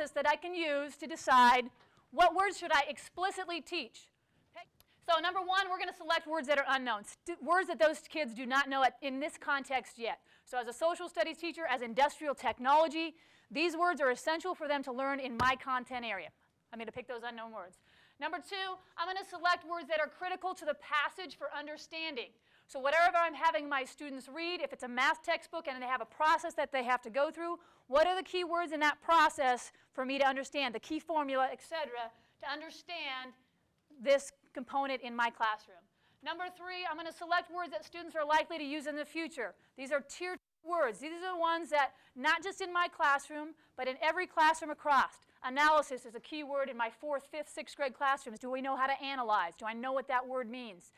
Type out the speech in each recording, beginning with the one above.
process that I can use to decide what words should I explicitly teach. Okay? So number one, we're going to select words that are unknown, words that those kids do not know in this context yet. So as a social studies teacher, as industrial technology, these words are essential for them to learn in my content area. I'm going to pick those unknown words. Number two, I'm going to select words that are critical to the passage for understanding. So whatever I'm having my students read, if it's a math textbook and they have a process that they have to go through, what are the key words in that process for me to understand, the key formula, etc., to understand this component in my classroom. Number three, I'm going to select words that students are likely to use in the future. These are tier 2 words. These are the ones that, not just in my classroom, but in every classroom across. Analysis is a key word in my 4th, 5th, 6th grade classrooms. Do we know how to analyze? Do I know what that word means?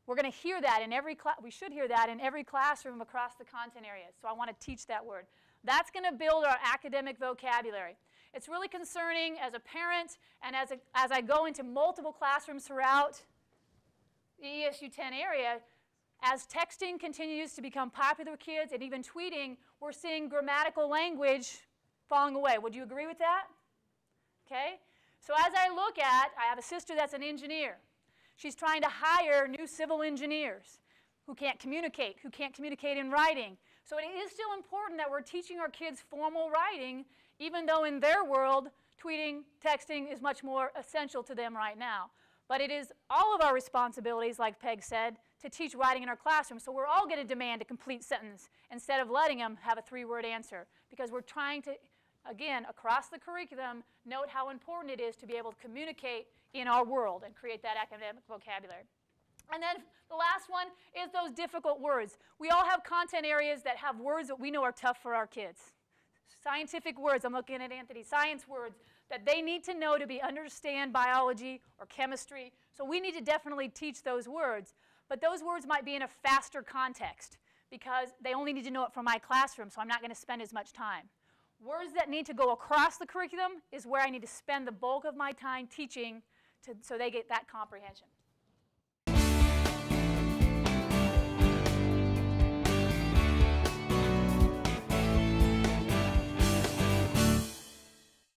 We're going to hear that in every class. We should hear that in every classroom across the content areas. So I want to teach that word. That's going to build our academic vocabulary. It's really concerning as a parent and as I go into multiple classrooms throughout the ESU 10 area, as texting continues to become popular with kids and even tweeting, we're seeing grammatical language falling away. Would you agree with that? Okay? So as I look at, I have a sister that's an engineer. She's trying to hire new civil engineers who can't communicate in writing. So it is still important that we're teaching our kids formal writing, even though in their world, tweeting, texting is much more essential to them right now. But it is all of our responsibilities, like Peg said, to teach writing in our classroom. So we're all going to demand a complete sentence instead of letting them have a 3-word answer, because we're trying to, again, across the curriculum, note how important it is to be able to communicate in our world and create that academic vocabulary. And then the last one is those difficult words. We all have content areas that have words that we know are tough for our kids. Scientific words, I'm looking at Anthony, science words that they need to know to understand biology or chemistry. So we need to definitely teach those words. But those words might be in a faster context because they only need to know it from my classroom, so I'm not going to spend as much time. Words that need to go across the curriculum is where I need to spend the bulk of my time teaching so they get that comprehension.